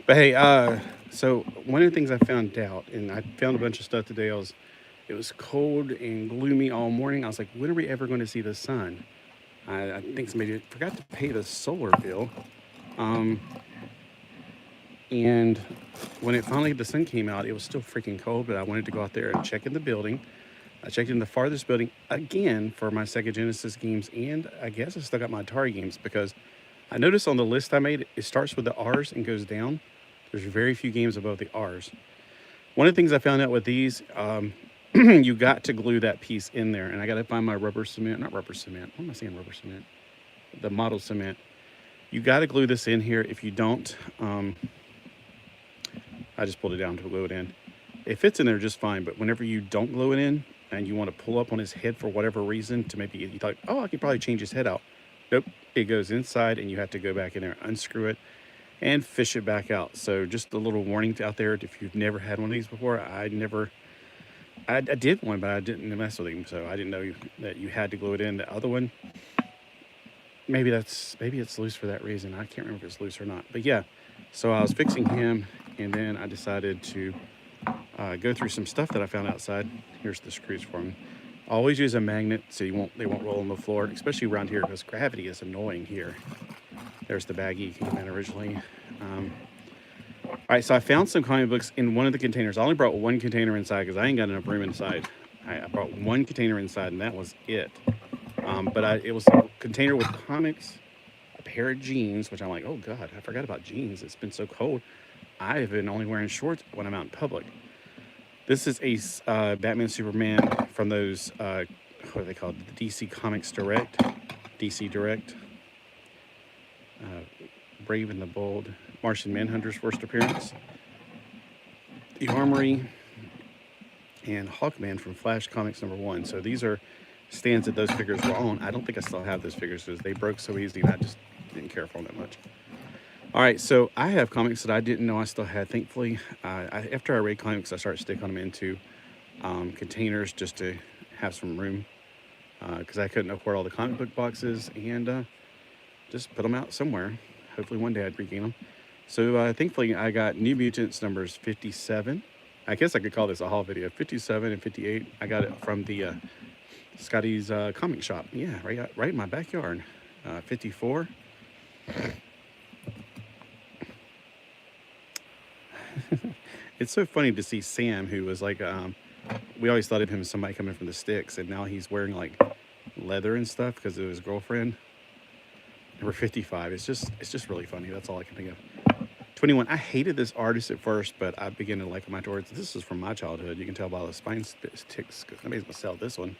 But hey, so one of the things I found out, and I found a bunch of stuff today. It was cold and gloomy all morning. I was like, when are we ever going to see the sun? I think somebody forgot to pay the solar bill. Um, and when it finally the sun came out, it was still freaking cold. But I wanted to go out there and check in the building. I checked in the farthest building again for my Sega Genesis games, and I guess I still got my Atari games because I noticed on the list I made, it starts with the R's and goes down. There's very few games above the R's. One of the things I found out with these, you got to glue that piece in there, and I got to find my rubber cement, not rubber cement. What am I saying, rubber cement? The model cement. You got to glue this in here. If you don't, I just pulled it down to glue it in. It fits in there just fine, but whenever you don't glue it in and you want to pull up on his head for whatever reason to maybe you thought, oh, I could probably change his head out. Nope, it goes inside and you have to go back in there, unscrew it, and fish it back out. So just a little warning out there, if you've never had one of these before. I did one, but I didn't mess with him, so I didn't know that you had to glue it in. The other one, maybe it's loose for that reason. I can't remember if it's loose or not. But yeah, so I was fixing him, and then I decided to go through some stuff that I found outside. Here's the screws for him. Always use a magnet so they won't roll on the floor, especially around here because gravity is annoying here. There's the baggie came in originally. All right, so I found some comic books in one of the containers. I only brought one container inside because I ain't got enough room inside. I brought one container inside, and that was it. It was a container with comics, a pair of jeans, which I'm like, oh God, I forgot about jeans. It's been so cold. I've been only wearing shorts when I'm out in public. This is a Batman Superman from those, what are they called? The DC Comics Direct. DC Direct. Brave and the Bold. Martian Manhunter's first appearance. The Armory. And Hawkman from Flash Comics #1. So these are stands that those figures were on. I don't think I still have those figures because they broke so easy and I just didn't care for them that much. All right, so I have comics that I didn't know I still had, thankfully. After I read comics, I started sticking them into containers just to have some room because I couldn't afford all the comic book boxes and just put them out somewhere. Hopefully one day I'd regain them. So thankfully I got New Mutants numbers 57. I guess I could call this a haul video. 57 and 58. I got it from the Scotty-z comic shop. Yeah, right in my backyard. 54. It's so funny to see Sam, who was like, we always thought of him as somebody coming from the sticks, and now he's wearing like leather and stuff because of his girlfriend. Number 55. It's just really funny. That's all I can think of. 21. I hated this artist at first, but I began to like him afterwards. This is from my childhood. You can tell by the spine ticks because nobody's gonna sell this one.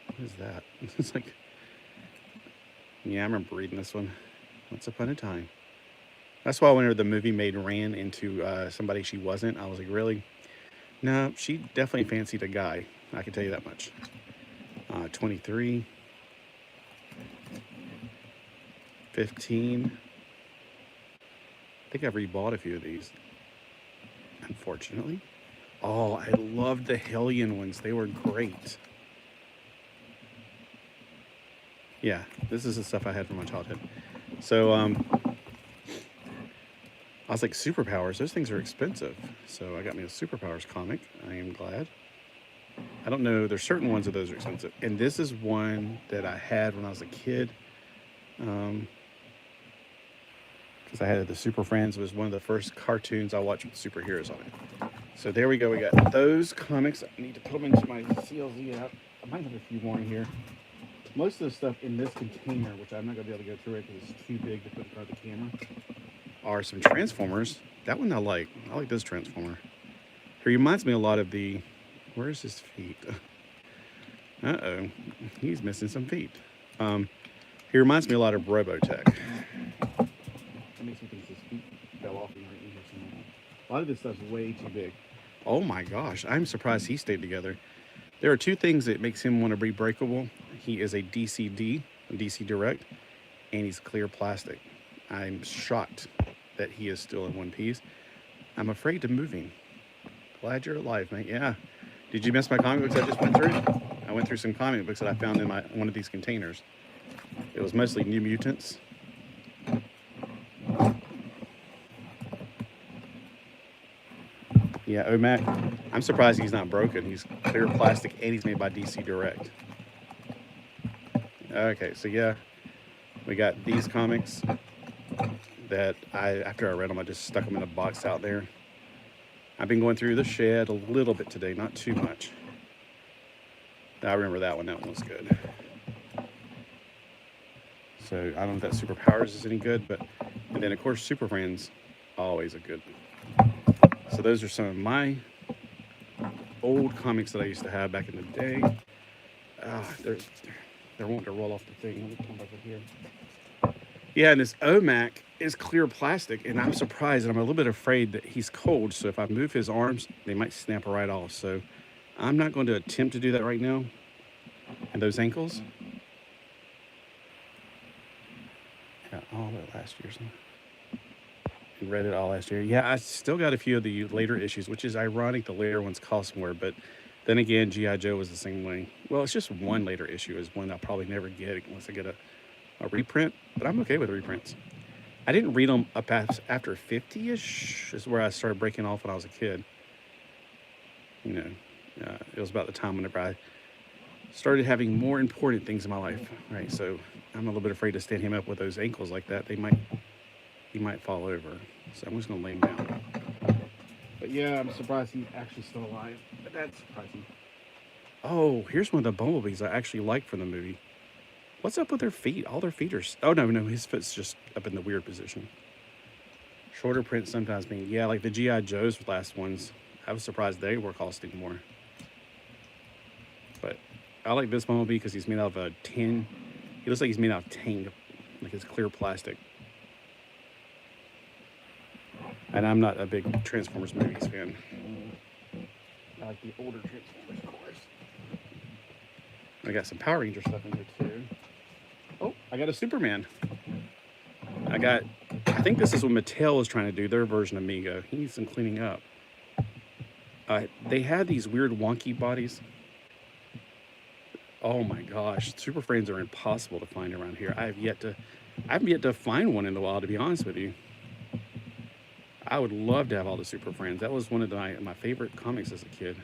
What is that? It's like, yeah, I remember reading this one. Once upon a time. That's why whenever the movie made Ran into somebody she wasn't, I was like, really? No, she definitely fancied a guy. I can tell you that much. 23. 15. I think I've rebought a few of these, unfortunately. Oh, I loved the Hellion ones. They were great. Yeah, this is the stuff I had from my childhood. So, I was like, superpowers, those things are expensive. So I got me a superpowers comic. I am glad. I don't know, there's certain ones of those are expensive. And this is one that I had when I was a kid. Because I had the Super Friends. It was one of the first cartoons I watched with superheroes on it. So there we go. We got those comics. I need to put them into my CLZ app. I might have a few more in here. Most of the stuff in this container, which I'm not going to be able to go through it because it's too big to put in front of the camera, are some Transformers. That one I like. I like this Transformer. He reminds me a lot of the... Where's his feet? Uh-oh. He's missing some feet. He reminds me a lot of Robotech. That makes me think his feet fell off and right in here somewhere. A lot of this stuff's way too big. Oh my gosh, I'm surprised he stayed together. There are two things that makes him want to be breakable. He is a DCD, a DC Direct, and he's clear plastic. I'm shocked that he is still in one piece. I'm afraid to move him. Glad you're alive, mate. Yeah. Did you miss my comic books I just went through? I went through some comic books that I found in one of these containers. It was mostly New Mutants. Yeah, OMAC. I'm surprised he's not broken. He's clear plastic and he's made by DC Direct. Okay, so yeah, we got these comics that after I read them, I just stuck them in a box out there. I've been going through the shed a little bit today, not too much. I remember that one. That one was good. So I don't know if that Superpowers is any good, but and then of course Super Friends, always a good one. So those are some of my old comics that I used to have back in the day. They're wanting to roll off the thing. Let me come over here. Yeah, and this OMAC is clear plastic, and I'm surprised, and I'm a little bit afraid that he's cold, so if I move his arms, they might snap right off. So I'm not going to attempt to do that right now. And those ankles. Yeah, all that last year's. Read it all last year. Yeah, I still got a few of the later issues, which is ironic. The later ones cost more, but then again, G.I. Joe was the same way. Well, it's just one later issue is one I'll probably never get unless I get a reprint, but I'm okay with reprints. I didn't read them up after 50-ish is where I started breaking off when I was a kid. You know, it was about the time whenever I started having more important things in my life, right? So I'm a little bit afraid to stand him up with those ankles like that. He might fall over. So I'm just gonna lay him down. But yeah, I'm surprised he's actually still alive. But that's surprising. Oh, here's one of the bumblebees I actually like from the movie. What's up with their feet? All their feet are... Oh, no, his foot's just up in the weird position. Shorter prints sometimes mean... Yeah, like the G.I. Joe's last ones. I was surprised they were costing more. But I like this bumblebee because he's made out of a tin. He looks like he's made out of tin. Like it's clear plastic. And I'm not a big Transformers movies fan. I like the older Transformers, of course. I got some Power Ranger stuff in here, too. Oh, I got a Superman. I think this is what Mattel is trying to do, their version of Mego. He needs some cleaning up. They had these weird wonky bodies. Oh my gosh, Super Friends are impossible to find around here. I haven't yet to find one in the wild, to be honest with you. I would love to have all the Super Friends. That was one of my favorite comics as a kid.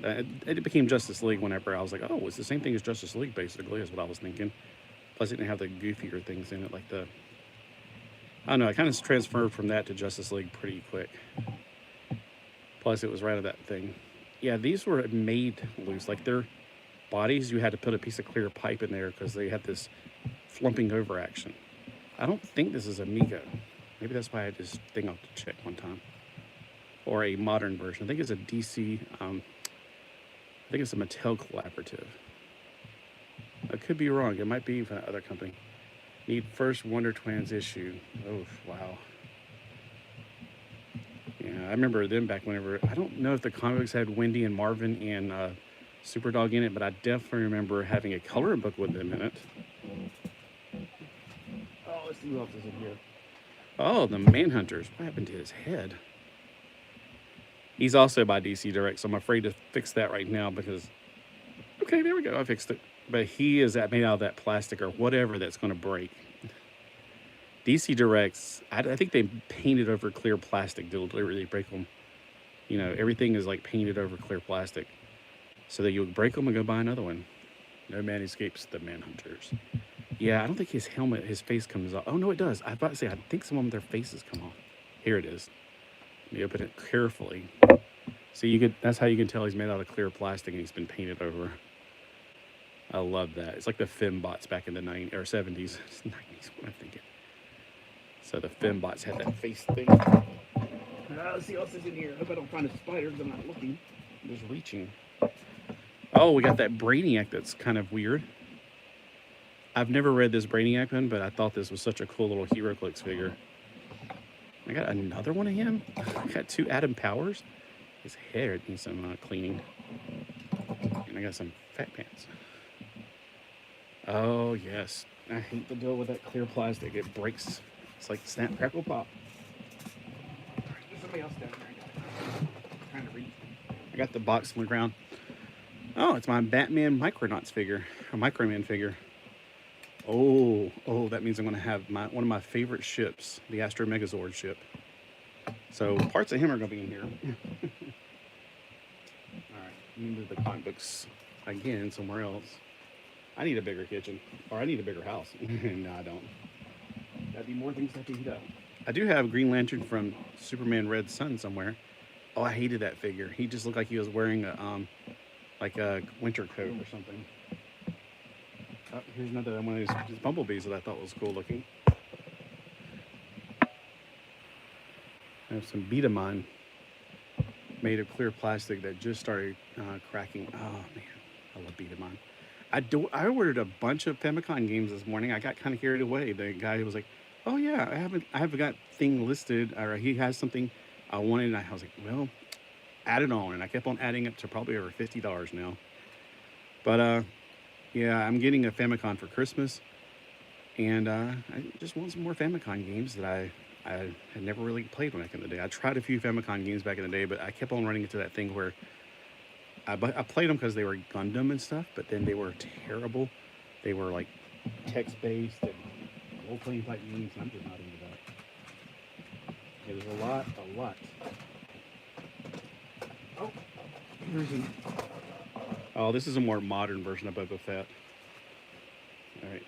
It became Justice League whenever I was like, oh, it's the same thing as Justice League, basically, is what I was thinking. Plus, it didn't have the goofier things in it, like I don't know, I kind of transferred from that to Justice League pretty quick. Plus, it was right of that thing. Yeah, these were made loose. Like, their bodies, you had to put a piece of clear pipe in there because they had this flumping over action. I don't think this is a Mego. Maybe that's why I had this thing off to check one time. Or a modern version. I think it's a DC, I think it's a Mattel collaborative. I could be wrong. It might be from another company. Need first Wonder Twins issue. Oh, wow. Yeah, I remember them back whenever... I don't know if the comics had Wendy and Marvin and Superdog in it, but I definitely remember having a coloring book with them in it. Oh, let's see who else is in here. Oh, the Manhunters. What happened to his head? He's also by DC Direct, so I'm afraid to fix that right now because... Okay, there we go. I fixed it. But he is made out of that plastic or whatever that's going to break. DC Directs, I think they painted over clear plastic to literally break them. You know, everything is like painted over clear plastic. So that you'll break them and go buy another one. No man escapes the Manhunters. Yeah, I don't think his helmet, his face comes off. Oh, no, it does. I was about to say, I think some of their faces come off. Here it is. Let me open it carefully. See, that's how you can tell he's made out of clear plastic and he's been painted over. I love that. It's like the Fembots back in the 90s or 70s. It's 90s, what I'm thinking. So the Fembots had that face thing. Let's see what else is in here. I hope I don't find a spider because I'm not looking. I'm just reaching. Oh, we got that Brainiac that's kind of weird. I've never read this Brainiac one, but I thought this was such a cool little HeroClix figure. I got another one of him. I got two Adam Powers. His hair needs some cleaning. And I got some fat pants. Oh, yes. I hate to deal with that clear plastic. It breaks. It's like snap, crackle, pop. There's somebody else down there. I'm trying to reach. I got the box on the ground. Oh, it's my Batman Micronauts figure. A Microman figure. Oh, that means I'm going to have one of my favorite ships, the Astro Megazord ship. So parts of him are going to be in here. All right, move the comic books again somewhere else. I need a bigger kitchen, or I need a bigger house. No, I don't. That'd be more things I have to heat up. I do have Green Lantern from Superman Red Sun somewhere. Oh, I hated that figure. He just looked like he was wearing a like a winter coat or something. Oh, here's another one of these bumblebees that I thought was cool looking. I have some Betamon made of clear plastic that just started cracking. Oh man, I love Betamon. I ordered a bunch of Famicom games this morning. I got kind of carried away. The guy was like, "Oh yeah, I haven't got thing listed, or he has something I wanted." And I was like, "Well, add it on," and I kept on adding up to probably over $50 now. But yeah, I'm getting a Famicom for Christmas, and I just want some more Famicom games that I had never really played back in the day. I tried a few Famicom games back in the day, but I kept on running into that thing where I played them because they were Gundam and stuff, but then they were terrible. They were like text-based and role-playing type games, and I'm just not into that. Okay, there's a lot. Oh, this is a more modern version of Boba Fett. All right,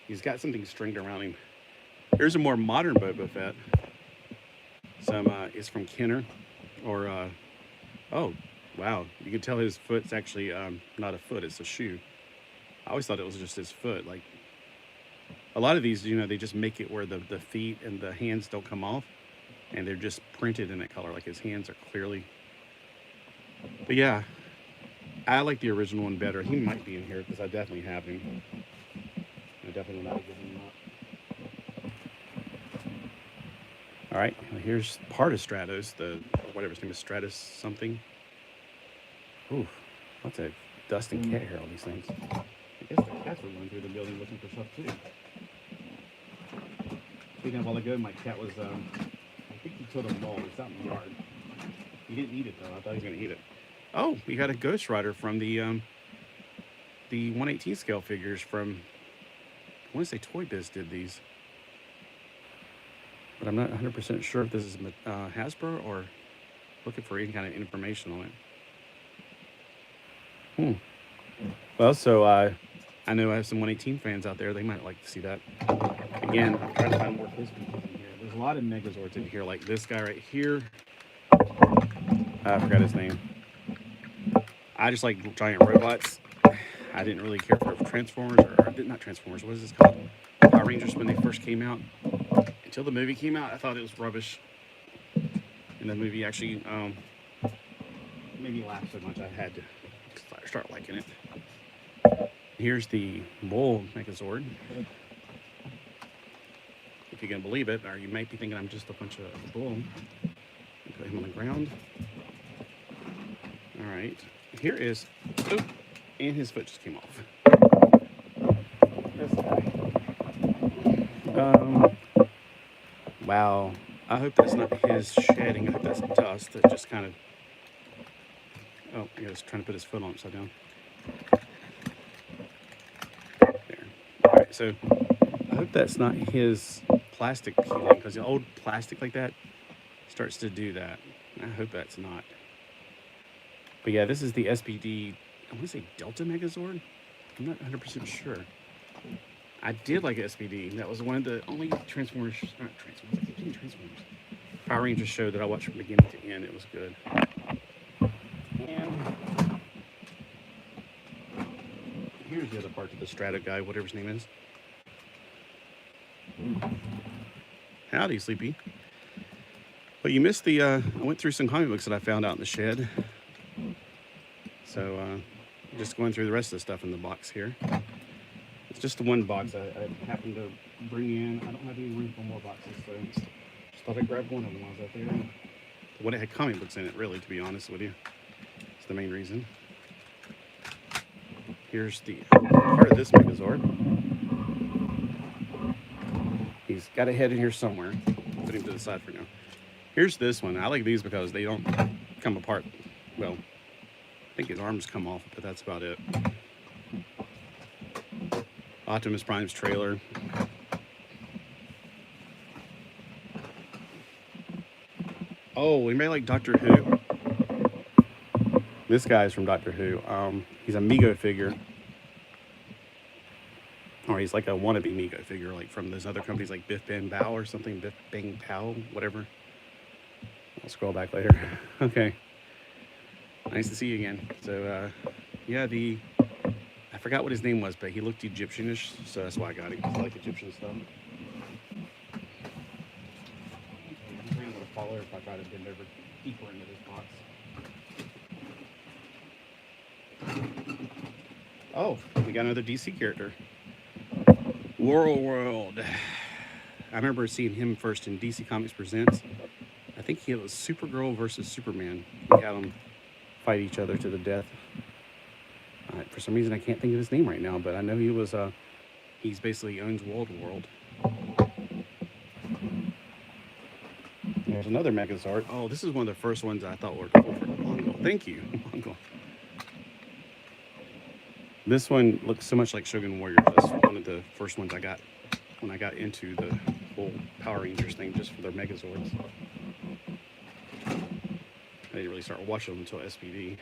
he's got something stringed around him. Here's a more modern Boba Fett. It's from Kenner, or oh. Wow, you can tell his foot's actually not a foot, it's a shoe. I always thought it was just his foot. Like, a lot of these, they just make it where the feet and the hands don't come off, and they're just printed in that color, like his hands are clearly. But yeah, I like the original one better. He might be in here, because I definitely have him. I definitely want to give him up. All right, here's part of Stratos, whatever his name is, Stratos something. Ooh, lots of dust and cat hair on these things. I guess the cats were going through the building looking for stuff too. Speaking of all the good, my cat was, I think he killed a mole. It's out in the yard. He didn't eat it though. I thought he was going to eat it. Oh, we got a Ghost Rider from the 1/18 scale figures from, I want to say Toy Biz did these. But I'm not 100% sure if this is Hasbro or looking for any kind of information on it. Well, so I know I have some 1/18 fans out there. They might like to see that. Again, I'm trying to find more Christmas in here. There's a lot of Megazords in here, like this guy right here. I forgot his name. I just like giant robots. I didn't really care for Transformers, or not Transformers. What is this called? Power Rangers when they first came out. Until the movie came out, I thought it was rubbish. And the movie actually made me laugh so much I had to start liking it. Here's the Bull Megazord. If you can believe it, or you might be thinking I'm just a bunch of bull. Put him on the ground. All right. Here is, oh, and his foot just came off. This guy. Wow. I hope that's not his shedding. I hope that's dust that just kind of. Oh, he was trying to put his foot on upside down. There. All right, so I hope that's not his plastic peeling, because the old plastic like that starts to do that. I hope that's not. But yeah, this is the SPD, I want to say Delta Megazord? I'm not 100% sure. I did like SPD. That was one of the only Transformers, not Transformers, I keep saying Transformers, Power Rangers show that I watched from beginning to end. It was good. And here's the other part of the Strata guy, whatever his name is. Howdy, Sleepy. But you missed the, I went through some comic books that I found out in the shed. So, just going through the rest of the stuff in the box here. It's just the one box I happened to bring in. I don't have any room for more boxes, so just thought I'd grab one of them while I was out there. What it had comic books in it, really, to be honest with you. It's the main reason. Here's the part of this Megazord. He's got a head in here somewhere. Put him to the side for now. Here's this one. I like these because they don't come apart. Well, I think his arms come off, but that's about it. Optimus Prime's trailer. Oh, anybody like Doctor Who? This guy's from Doctor Who. He's a Mego figure. Or he's like a wannabe Mego figure, like from those other companies like Biff Bang Bow or something. Biff Bang Pow, whatever. I'll scroll back later. Okay. Nice to see you again. So, yeah, I forgot what his name was, but he looked Egyptianish, so that's why I got him. I like Egyptian stuff. I'm going to follow if I try to bend over deeper into this box. Oh, we got another DC character. World. I remember seeing him first in DC Comics Presents. I think he was Supergirl versus Superman. He had them fight each other to the death. For some reason, I can't think of his name right now, but I know he was, he's basically owns World. There's another Megazord. Oh, this is one of the first ones I thought were cool for Mongol. Thank you, Mongol. This one looks so much like Shogun Warrior. That's one of the first ones I got when I got into the whole Power Rangers thing, just for their Megazords. I didn't really start watching them until SPD.